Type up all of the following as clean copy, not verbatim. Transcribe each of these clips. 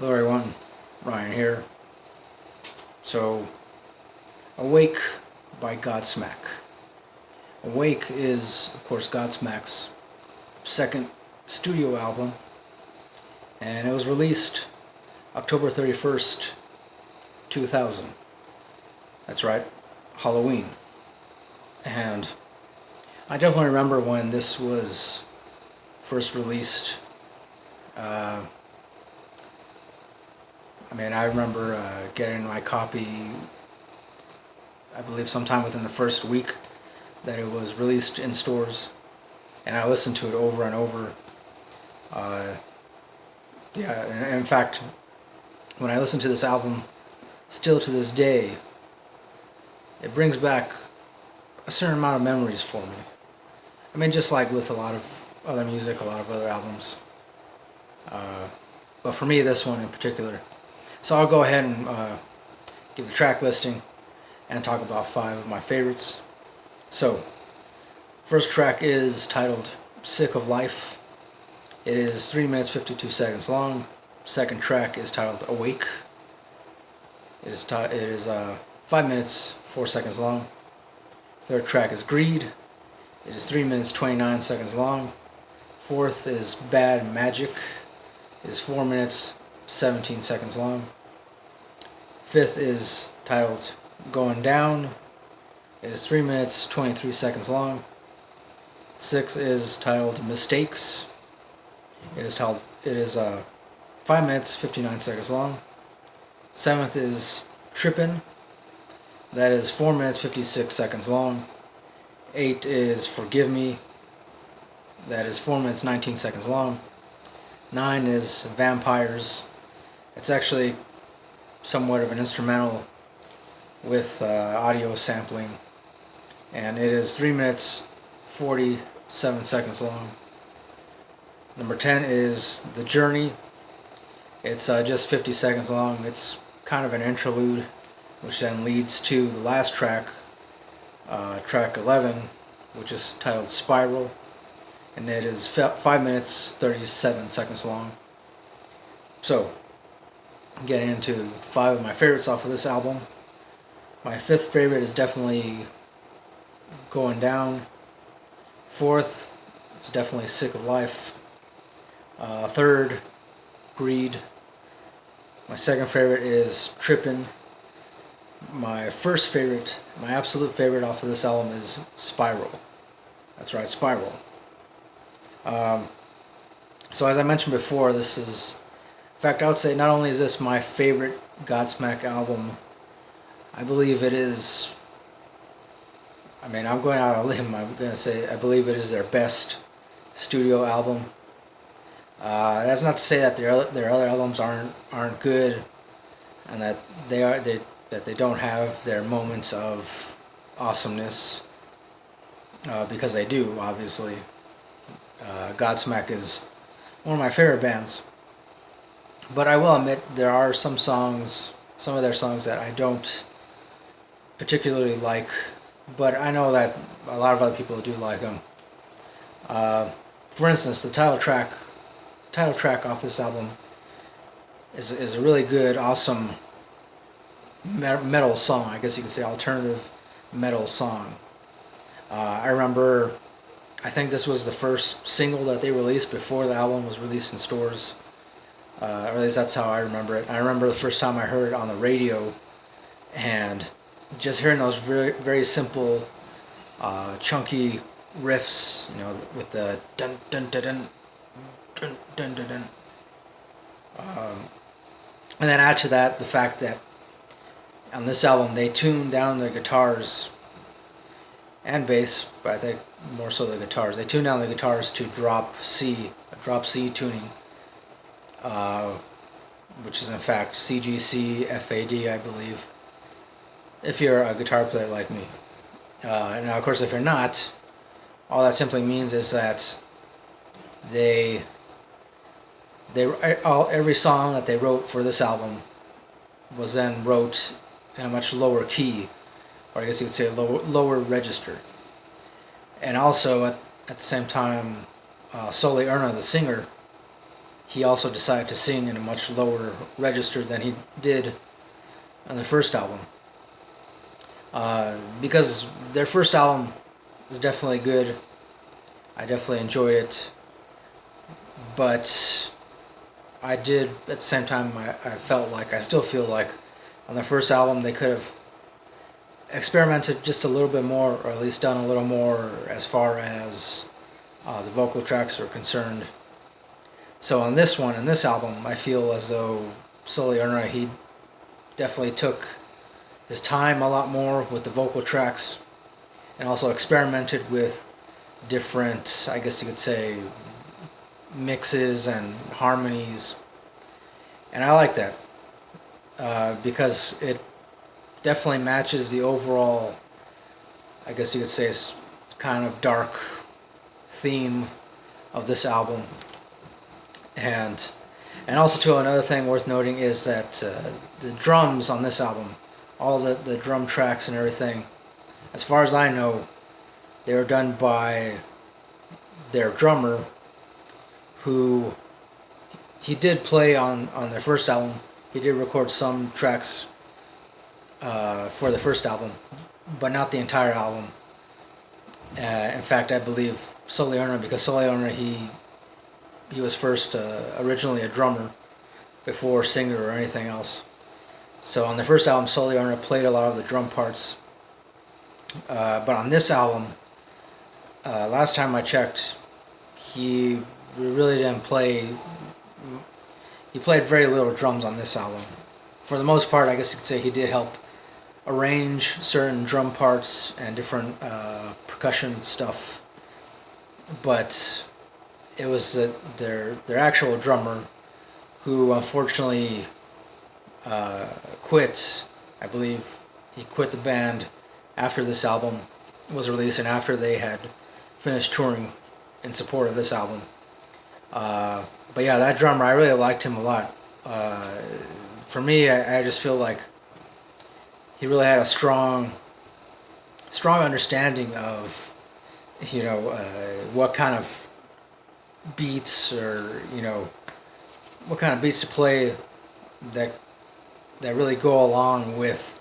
Hello everyone, Ryan here. So, Awake by Godsmack. Awake is, of course, Godsmack's second studio album, and it was released October 31st, 2000. That's right, Halloween. And I definitely remember when this was first released. I remember getting my copy, I believe sometime within the first week that it was released in stores, and I listened to it over and over. In fact, when I listen to this album, still to this day, it brings back a certain amount of memories for me. Just like with a lot of other music, a lot of other albums. But for me, this one in particular. So I'll go ahead and give the track listing and talk about 5 of my favorites. So, first track is titled Sick of Life. It is 3 minutes 52 seconds long. Second track is titled Awake. It is 5 minutes 4 seconds long. Third track is Greed. It is 3 minutes 29 seconds long. Fourth is Bad Magic. It is 4 minutes 17 seconds long. Fifth is titled Going Down. It is 3 minutes 23 seconds long. Sixth is titled Mistakes. It is 5 minutes 59 seconds long. Seventh is Trippin. That is 4 minutes 56 seconds long. 8 is Forgive Me. That is 4 minutes 19 seconds long. 9 is Vampires. It's actually somewhat of an instrumental with audio sampling, and it is 3 minutes 47 seconds long. Number 10 is The Journey. It's just 50 seconds long. It's kind of an interlude, which then leads to the last track, track 11, which is titled Spiral, and it is 5 minutes 37 seconds long. So, getting into 5 of my favorites off of this album. My 5th favorite is definitely Going Down. 4th is definitely Sick of Life. 3rd, Greed. My 2nd favorite is Trippin. My 1st favorite, my absolute favorite off of this album is Spiral. That's right, Spiral. So as I mentioned before, this is, in fact, I would say not only is this my favorite Godsmack album, I believe it is, I'm going out on a limb, I'm going to say I believe it is their best studio album. That's not to say that their other albums aren't good, and that they don't have their moments of awesomeness, because they do, obviously. Godsmack is one of my favorite bands. But I will admit there are some of their songs that I don't particularly like, but I know that a lot of other people do like them. For instance, the title track off this album is a really good, awesome metal song. I guess you could say alternative metal song. I remember, I think this was the first single that they released before the album was released in stores. Or at least that's how I remember it. I remember the first time I heard it on the radio, and just hearing those very, very simple, chunky riffs, with the dun dun dun dun dun dun dun dun. And then add to that the fact that on this album they tuned down their guitars and bass, but I think more so the guitars. They tuned down the guitars to drop C tuning, which is in fact CGC FAD, I believe, if you're a guitar player like me. Now, of course, if you're not, all that simply means is that every song that they wrote for this album was then wrote in a much lower key, or I guess you could say a lower register. And also at the same time, Soli Erna, the singer, he also decided to sing in a much lower register than he did on the first album. Because their first album was definitely good. I definitely enjoyed it. But I did, at the same time, I felt like, I still feel like, on their first album they could have experimented just a little bit more, or at least done a little more as far as the vocal tracks are concerned. So on this one, in this album, I feel as though Sully Erna, he definitely took his time a lot more with the vocal tracks, and also experimented with different, I guess you could say, mixes and harmonies. And I like that, because it definitely matches the overall, I guess you could say, kind of dark theme of this album. And also, too, another thing worth noting is that the drums on this album, all the drum tracks and everything, as far as I know, they were done by their drummer, who he did play on their first album. He did record some tracks for the first album, but not the entire album. In fact, I believe Sully Erna, because Sully Erna, he was first originally a drummer before singer or anything else. So on the first album, Sully Erna played a lot of the drum parts. But on this album, last time I checked, he really didn't play. He played very little drums on this album. For the most part, I guess you could say he did help arrange certain drum parts and different percussion stuff. But it was their actual drummer, who unfortunately quit. I believe he quit the band after this album was released and after they had finished touring in support of this album. But yeah, that drummer, I really liked him a lot. For me, I just feel like he really had a strong understanding of, what kind of beats, or what kind of beats to play that really go along with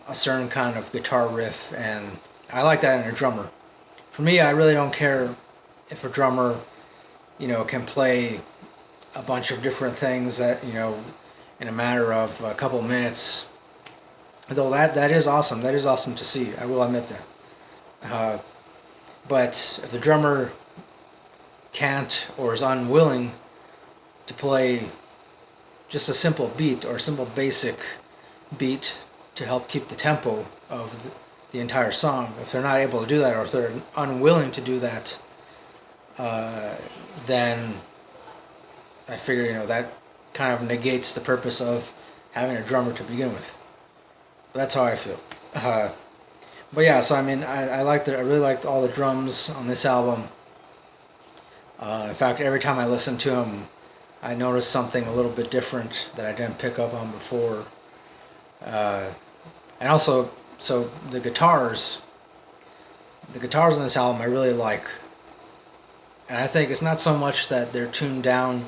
a certain kind of guitar riff, and I like that in a drummer. For me, I really don't care if a drummer, can play a bunch of different things that, in a matter of a couple minutes. Though that is awesome. That is awesome to see. I will admit that. But if the drummer can't or is unwilling to play just a simple beat or a simple basic beat to help keep the tempo of the entire song, if they're not able to do that, or if they're unwilling to do that, then I figure, that kind of negates the purpose of having a drummer to begin with. But that's how I feel. But yeah, so I mean, I really liked all the drums on this album. In fact, every time I listened to them, I noticed something a little bit different that I didn't pick up on before. And also, so the guitars on this album I really like. And I think it's not so much that they're tuned down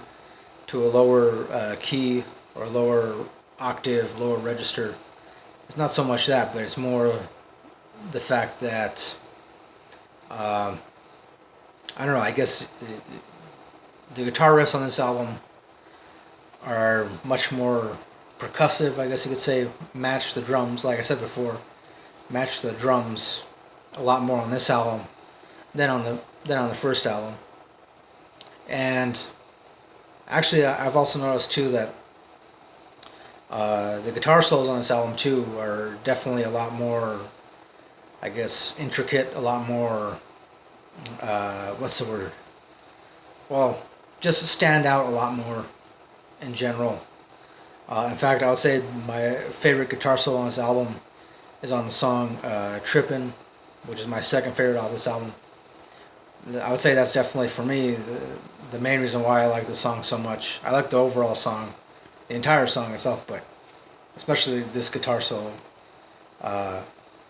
to a lower key or lower octave, lower register. It's not so much that, but it's more the fact that, I don't know, I guess the guitar riffs on this album are much more percussive, I guess you could say, match the drums, like I said before, match the drums a lot more on this album than on the first album. And actually, I've also noticed too that the guitar solos on this album too are definitely a lot more, I guess, intricate, a lot more, what's the word? Well, just stand out a lot more in general. In fact, I would say my favorite guitar solo on this album is on the song Trippin, which is my second favorite of this album. I would say that's definitely, for me, the main reason why I like this song so much. I like the overall song, the entire song itself, but especially this guitar solo.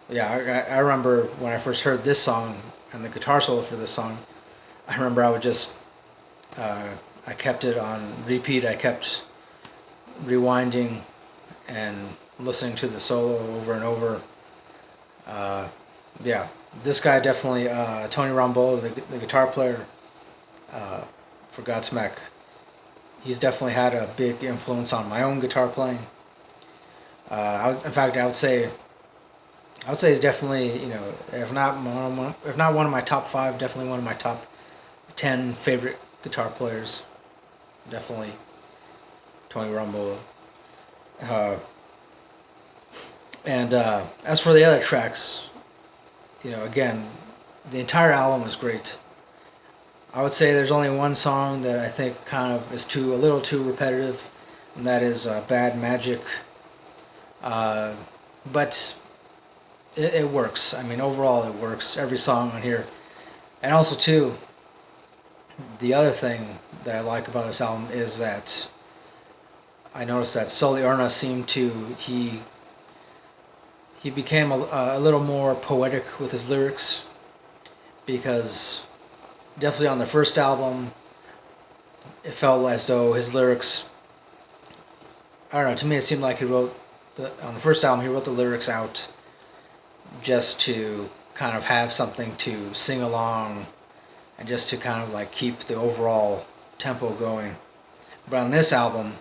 Yeah, I remember when I first heard this song and the guitar solo for this song, I remember I would just, I I kept it on repeat. I kept rewinding and listening to the solo over and over. Yeah, this guy definitely, Tony Rambo, the guitar player for Godsmack, he's definitely had a big influence on my own guitar playing. In fact, I would say he's definitely, if not one of my top 5, definitely one of my top 10 favorite guitar players. Definitely Tony Rambo. And as for the other tracks, again, the entire album is great. I would say there's only one song that I think kind of is a little too repetitive, and that is Bad Magic. But it works. I mean, overall it works. Every song on here. And also, too, the other thing that I like about this album is that I noticed that Sully Erna he became a little more poetic with his lyrics, because definitely on the first album it felt as though his lyrics, I don't know, to me it seemed like on the first album he wrote the lyrics out just to kind of have something to sing along and just to kind of like keep the overall tempo going. But on this album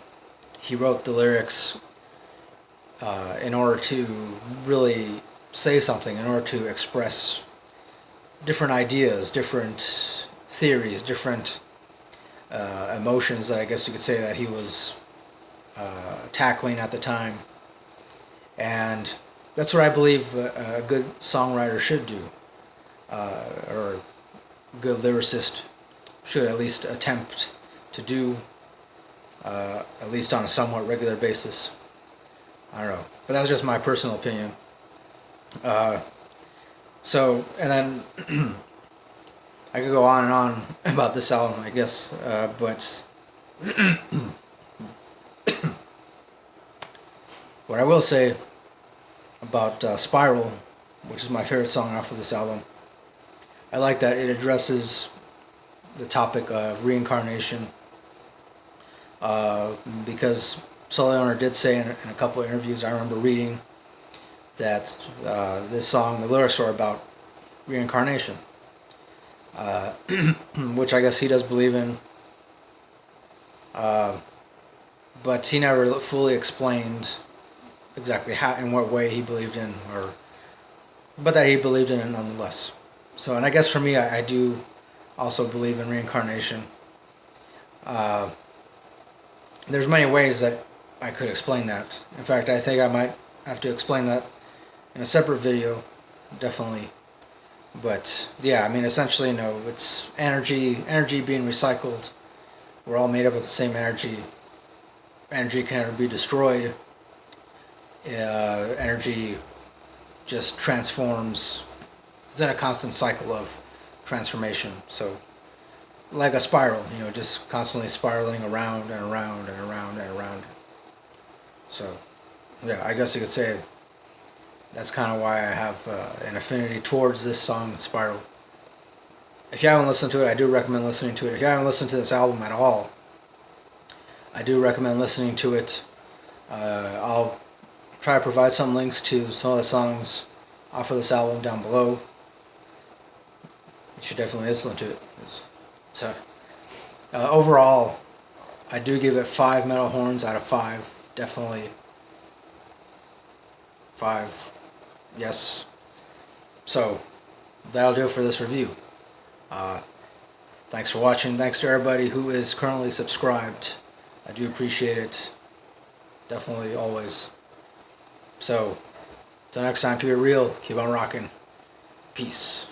he wrote the lyrics in order to really say something, in order to express different ideas, different theories, different emotions that I guess you could say that he was tackling at the time. And that's what I believe a good songwriter should do, or a good lyricist should at least attempt to do, at least on a somewhat regular basis. I don't know, but that's just my personal opinion. So, and then I could go on and on about this album, I guess, but what I will say about Spiral, which is my favorite song off of this album, I like that it addresses the topic of reincarnation, because Sully Erna did say in a couple of interviews, I remember reading, that this song, the lyrics are about reincarnation, which I guess he does believe in, but he never fully explained exactly how, in what way he believed in, but that he believed in it nonetheless. So, and I guess for me, I do also believe in reincarnation. There's many ways that I could explain that. In fact, I think I might have to explain that in a separate video, definitely. But yeah, I mean, essentially, it's energy being recycled. We're all made up of the same energy. Energy can never be destroyed. Energy just transforms. It's in a constant cycle of transformation. So, like a spiral, just constantly spiraling around and around and around and around. So, yeah, I guess you could say that's kind of why I have an affinity towards this song, Spiral. If you haven't listened to it, I do recommend listening to it. If you haven't listened to this album at all, I do recommend listening to it. I'll try to provide some links to some of the songs off of this album down below. You should definitely listen to it. So, overall, I do give it 5 metal horns out of 5. Definitely 5. Yes. So, that'll do it for this review. Thanks for watching. Thanks to everybody who is currently subscribed. I do appreciate it. Definitely, always. So, till next time, keep it real. Keep on rocking. Peace.